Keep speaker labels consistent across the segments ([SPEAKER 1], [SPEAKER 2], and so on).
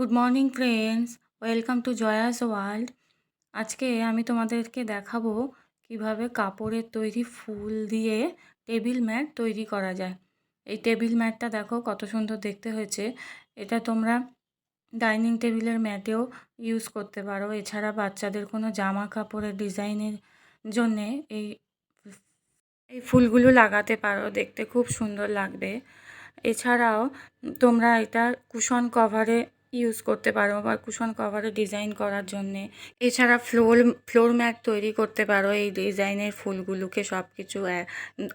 [SPEAKER 1] Good morning friends, welcome to জয়াস world. আজকে আমি তোমাদেরকে দেখাবো কিভাবে কাপড়ের তৈরি ফুল দিয়ে টেবিল ম্যাট তৈরি করা যায়। এই টেবিল ম্যাটটা দেখো কত সুন্দর দেখতে হয়েছে। এটা তোমরা ডাইনিং টেবিলের ম্যাটেও ইউজ করতে পারো। এছাড়া বাচ্চাদের কোনো জামা কাপড়ের ডিজাইনের জন্যে এই এই ফুলগুলো লাগাতে পারো, দেখতে খুব সুন্দর লাগবে। এছাড়াও তোমরা এটা কুশন কভারে ইউজ করতে পারো বা কুশন কভারে ডিজাইন করার জন্যে। এছাড়া ফ্লোর ম্যাট তৈরি করতে পারো এই ডিজাইনের ফুলগুলোকে সব কিছু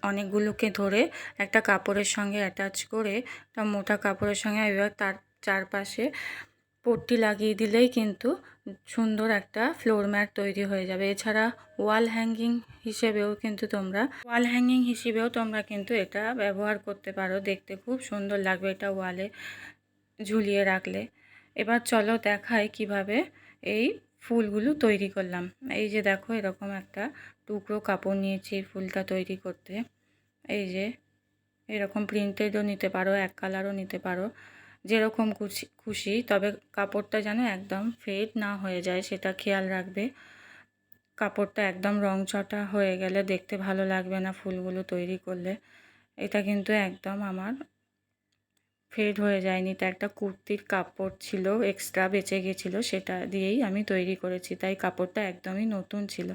[SPEAKER 1] অনেকগুলোকে ধরে একটা কাপড়ের সঙ্গে অ্যাটাচ করে একটা মোটা কাপড়ের সঙ্গে এবার তার চারপাশে পট্টি লাগিয়ে দিলেই কিন্তু সুন্দর একটা ফ্লোর ম্যাট তৈরি হয়ে যাবে। এছাড়া ওয়াল হ্যাঙ্গিং হিসেবেও তোমরা কিন্তু এটা ব্যবহার করতে পারো, দেখতে খুব সুন্দর লাগবে এটা ওয়ালে ঝুলিয়ে রাখলে। এবার চলো দেখাই কিভাবে এই ফুলগুলো তৈরি করলাম। এই যে দেখো, এরকম একটা টুকরো কাপড় নিয়েছি ফুলটা তৈরি করতে। এই যে এরকম প্রিন্টেডও নিতে পারো, এক কালারও নিতে পারো, যেরকম খুশি। তবে কাপড়টা যেন একদম ফেড না হয়ে যায় সেটা খেয়াল রাখবে। কাপড়টা একদম রংচটা হয়ে গেলে দেখতে ভালো লাগবে না ফুলগুলো তৈরি করলে। এটা কিন্তু একদম আমার ফেড হয়ে যায়নি। এটা একটা কুর্তির কাপড় ছিল, এক্সট্রা বেঁচে গেছিলো, সেটা দিয়েই আমি তৈরি করেছি, তাই কাপড়টা একদমই নতুন ছিল।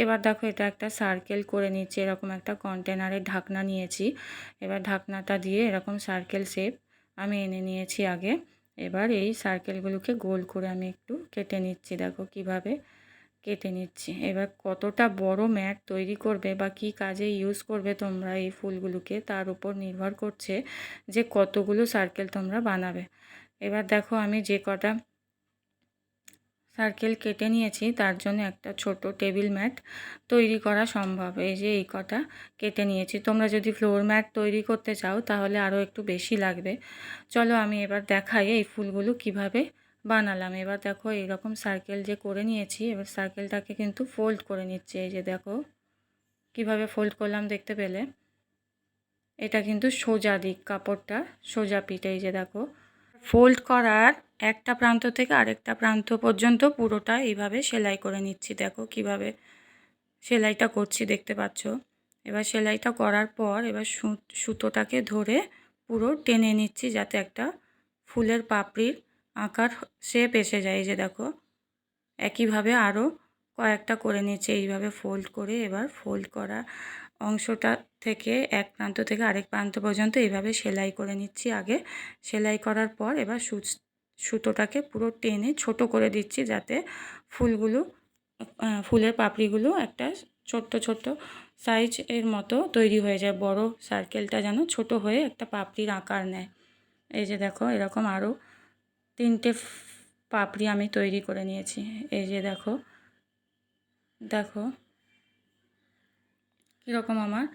[SPEAKER 1] এবার দেখো, এটা একটা সার্কেল করে নিচ্ছি। এরকম একটা কন্টেনারের ঢাকনা নিয়েছি। এবার ঢাকনাটা দিয়ে এরকম সার্কেল শেপ আমি এনে নিয়েছি আগে। এবার এই সার্কেলগুলোকে গোল করে আমি একটু কেটে নিচ্ছি। দেখো কিভাবে কেটে নিচ্ছি। এবার কতটা বড় ম্যাট তৈরি করবে বা কি কাজে ইউজ করবে তোমরা এই ফুলগুলোকে, তার উপর নির্ভর করছে যে কতগুলো সার্কেল তোমরা বানাবে। এবার দেখো, আমি যে কটা সার্কেল কেটে নিয়েছি তার জন্য একটা ছোট টেবিল ম্যাট তৈরি করা সম্ভব। এই যে এই কটা কেটে নিয়েছি। তোমরা যদি ফ্লোর ম্যাট তৈরি করতে চাও তাহলে আরও একটু বেশি লাগবে। চলো আমি এবার দেখাই এই ফুলগুলো কিভাবে বানালাম। এবার দেখো, এইরকম সার্কেল যে করে নিয়েছি, এবার সার্কেলটাকে কিন্তু ফোল্ড করে নিচ্ছি। এই যে দেখো কিভাবে ফোল্ড করলাম, দেখতে পেলে? এটা কিন্তু সোজা দিক, কাপড়টা সোজা পিঠ। এই যে দেখো, ফোল্ড করার একটা প্রান্ত থেকে আরেকটা প্রান্ত পর্যন্ত পুরোটা এইভাবে সেলাই করে নিচ্ছি। দেখো কিভাবে সেলাইটা করছি, দেখতে পাচ্ছ? এবার সেলাইটা করার পর এবার সুতোটাকে ধরে পুরো টেনে নিচ্ছি যাতে একটা ফুলের পাপড়ির আকার শেপ এসে যায়। এই যে দেখো, একইভাবে আরও কয়েকটা করে নিচ্ছি এইভাবে ফোল্ড করে। এবার ফোল্ড করা অংশটা থেকে এক প্রান্ত থেকে আরেক প্রান্ত পর্যন্ত এইভাবে সেলাই করে নিচ্ছি আগে। সেলাই করার পর এবার সুতোটাকে পুরো টেনে ছোট করে দিচ্ছি যাতে ফুলের পাপড়িগুলো একটা ছোট্ট ছোট্ট সাইজ এর মতো তৈরি হয়ে যায়। বড় সার্কেলটা যেন ছোট হয়ে একটা পাপড়ির আকার নেয়। এই যে দেখো, এরকম আরও 3টে পাপড়ি আমি তৈরি করে নিয়েছি। এই যে দেখো দেখো কীরকম আমার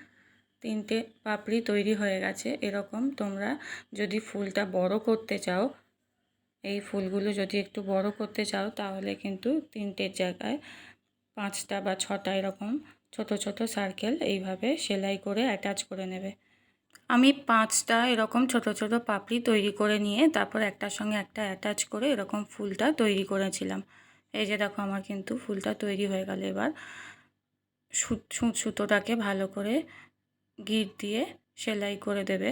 [SPEAKER 1] 3টে পাপড়ি তৈরি হয়ে গেছে। এরকম তোমরা যদি ফুলটা বড় করতে চাও, এই ফুলগুলো যদি একটু বড় করতে চাও তাহলে কিন্তু 3টের জায়গায় 5টা বা 6টা এরকম ছোট ছোট সার্কেল এইভাবে সেলাই করে অ্যাটাচ করে নেবে। আমি 5টা এরকম ছোট ছোট পাপড়ি তৈরি করে নিয়ে তারপর একটার সঙ্গে একটা অ্যাটাচ করে এরকম ফুলটা তৈরি করেছিলাম। এই যে দেখো, আমার কিন্তু ফুলটা তৈরি হয়ে গেল। এবার সুতোটাকে ভালো করে গিট দিয়ে সেলাই করে দেবে।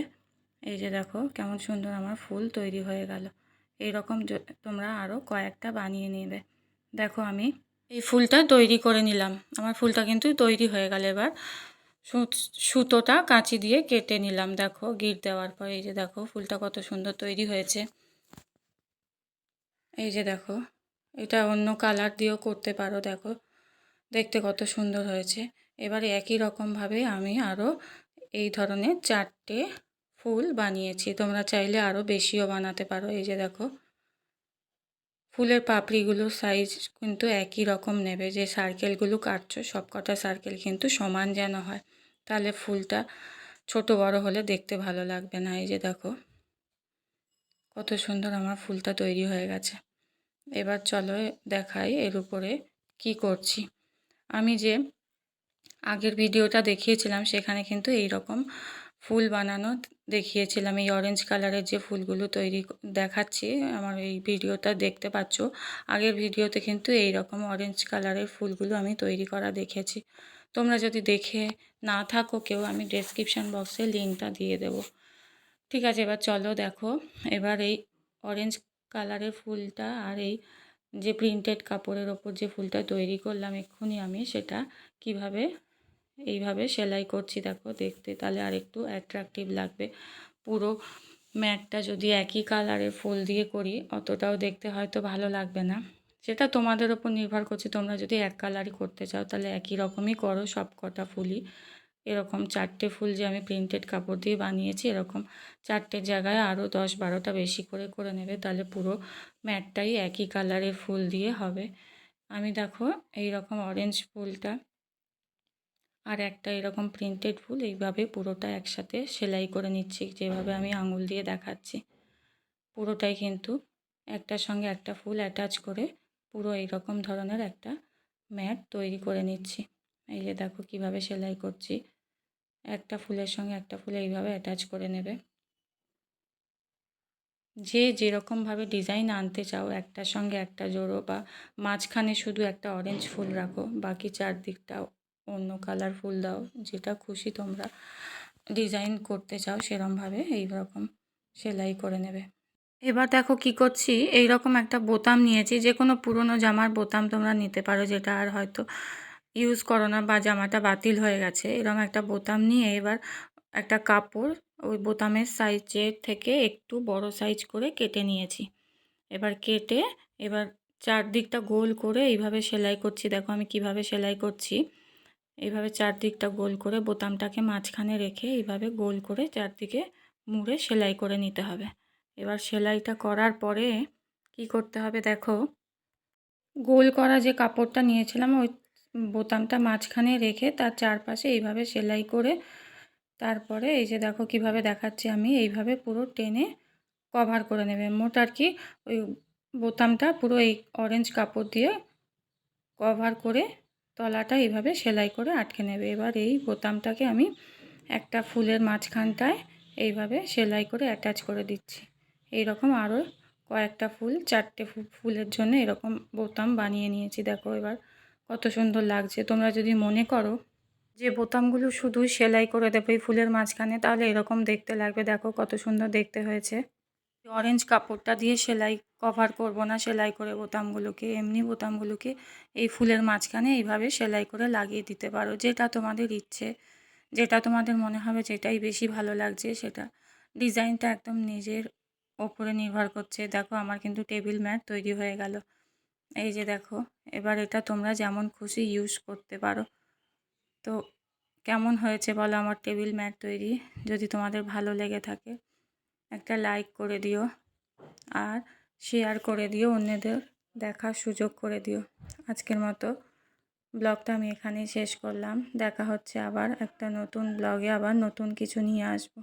[SPEAKER 1] এই যে দেখো কেমন সুন্দর আমার ফুল তৈরি হয়ে গেল। এইরকম তোমরা আরও কয়েকটা বানিয়ে নেবে। দেখো, আমি এই ফুলটা তৈরি করে নিলাম। আমার ফুলটা কিন্তু তৈরি হয়ে গেল। এবার সুতোটা কাঁচি দিয়ে কেটে নিলাম। দেখো, গিট দেওয়ার পর এই যে দেখো ফুলটা কত সুন্দর তৈরি হয়েছে। এই যে দেখো, এটা অন্য কালার দিয়েও করতে পারো। দেখো দেখতে কত সুন্দর হয়েছে। এবারে একই রকমভাবে আমি আরও এই ধরনের 4টে ফুল বানিয়েছি। তোমরা চাইলে আরও বেশিও বানাতে পারো। এই যে দেখো, ফুলের পাপড়িগুলোর সাইজ কিন্তু একই রকম নেবে। যে সার্কেলগুলো কাটছো সব কটা সার্কেল কিন্তু সমান যেন হয়, তাহলে ফুলটা ছোট বড় হলে দেখতে ভালো লাগবে না। এই যে দেখো কত সুন্দর আমার ফুলটা তৈরি হয়ে গেছে। এবার চলো দেখাই এর উপরে কি করছি। আমি যে আগের ভিডিওটা দেখিয়েছিলাম সেখানে কিন্তু এই রকম ফুল বানানো দেখিয়েছিলাম। এই অরেঞ্জ কালারের যে ফুলগুলো তৈরি দেখাচ্ছি, আমার এই ভিডিওটা দেখতে পাচ্ছ। আগের ভিডিওতে কিন্তু এই রকম অরেঞ্জ কালারের ফুলগুলো আমি তৈরি করা দেখেছি। তোমরা যদি দেখে না থাকো কেউ, আমি ডেসক্রিপশান বক্সে লিঙ্কটা দিয়ে দেবো। ঠিক আছে, এবার চলো দেখো। এবার এই অরেঞ্জ কালারের ফুলটা আর এই যে প্রিন্টেড কাপড়ের ওপর যে ফুলটা তৈরি করলাম এক্ষুনি আমি, সেটা কিভাবে এইভাবে সেলাই করছি দেখো, দেখতে তাহলে আর একটু অ্যাট্রাকটিভ লাগবে। পুরো ম্যাটটা যদি একই কালারের ফুল দিয়ে করি অতটাও দেখতে হয়তো ভালো লাগবে না। সেটা তোমাদের ওপর নির্ভর করছে। তোমরা যদি এক কালারই করতে চাও তাহলে একই রকমই করো সব কটা ফুলই। এরকম 4টে ফুল যে আমি প্রিন্টেড কাপড় দিয়ে বানিয়েছি, এরকম 4টের জায়গায় আরও 10-12টা বেশি করে করে নেবে, তাহলে পুরো ম্যাটটাই একই কালারের ফুল দিয়ে হবে। আমি দেখো এই রকম অরেঞ্জ ফুলটা আর একটা এরকম প্রিন্টেড ফুল এইভাবে পুরোটা একসাথে সেলাই করে নিচ্ছি, যেভাবে আমি আঙুল দিয়ে দেখাচ্ছি। পুরোটাই কিন্তু একটার সঙ্গে একটা ফুল অ্যাটাচ করে পুরো এইরকম ধরনের একটা ম্যাট তৈরি করে নিচ্ছি। এই যে দেখো কিভাবে সেলাই করছি, একটা ফুলের সঙ্গে একটা ফুল এইভাবে অ্যাটাচ করে নেবে। যে যেরকমভাবে ডিজাইন আনতে চাও, একটার সঙ্গে একটা জোড়ো বা মাঝখানে শুধু একটা অরেঞ্জ ফুল রাখো, বাকি চারদিকটা অন্য কালার ফুল দাও, যেটা খুশি তোমরা ডিজাইন করতে চাও সেরমভাবে এইরকম সেলাই করে নেবে। এবার দেখো কি করছি, এই রকম একটা বোতাম নিয়েছি, যে কোনো পুরনো জামার বোতাম তোমরা নিতে পারো, যেটা আর হয়তো ইউজ করো না বা জামাটা বাতিল হয়ে গেছে। এরকম একটা বোতাম নিয়ে এবার একটা কাপড় ওই বোতামের সাইজের থেকে একটু বড় সাইজ করে কেটে নিয়েছি। এবার কেটে এবার চারদিকটা গোল করে এইভাবে সেলাই করছি। দেখো আমি কিভাবে সেলাই করছি। এইভাবে চারদিকটা গোল করে বোতামটাকে মাঝখানে রেখে এইভাবে গোল করে চারদিকে মুড়ে সেলাই করে নিতে হবে। এবার সেলাইটা করার পরে কি করতে হবে দেখো, গোল করা যে কাপড়টা নিয়েছিলাম ওই বোতামটা মাঝখানে রেখে তার চারপাশে এইভাবে সেলাই করে, তারপরে এই যে দেখো কিভাবে দেখাচ্ছি আমি, এইভাবে পুরো টেনে কভার করে নেবে। মোট আর কি ওই বোতামটা পুরো এই অরেঞ্জ কাপড় দিয়ে কভার করে তলাটা এইভাবে সেলাই করে আটকে নেবে। এবার এই বোতামটাকে আমি একটা ফুলের মাঝখানটায় এইভাবে সেলাই করে অ্যাটাচ করে দিচ্ছি। এই রকম আরও কয়েকটা ফুল, 4টে ফুলের জন্য এরকম বোতাম বানিয়ে নিয়েছি। দেখো এবার কত সুন্দর লাগছে। তোমরা যদি মনে করো যে বোতামগুলো শুধু সেলাই করে দেবো এই ফুলের মাঝখানে, তাহলে এরকম দেখতে লাগবে। দেখো কত সুন্দর দেখতে হয়েছে। অরেঞ্জ কাপড়টা দিয়ে সেলাই কভার করব না সেলাই করে বোতামগুলোকে, এমনি বোতামগুলোকে এই ফুলের মাঝখানে এইভাবে সেলাই করে লাগিয়ে দিতে পারো। যেটা তোমাদের ইচ্ছে, যেটা তোমাদের মনে হবে যেটাই বেশি ভালো লাগছে সেটা। ডিজাইনটা একদম নিজের ওপরে নির্ভর করছে। দেখো আমার কিন্তু টেবিল ম্যাট তৈরি হয়ে গেল। এই যে দেখো, এবার এটা তোমরা যেমন খুশি ইউজ করতে পারো। তো কেমন হয়েছে বলো আমার টেবিল ম্যাট তৈরি? যদি তোমাদের ভালো লেগে থাকে একটা লাইক করে দিও আর শেয়ার করে দিও, অন্যদের দেখার সুযোগ করে দিও। আজকের মতো ব্লগটা আমি এখানেই শেষ করলাম। দেখা হচ্ছে আবার একটা নতুন ব্লগে, আবার নতুন কিছু নিয়ে আসবো।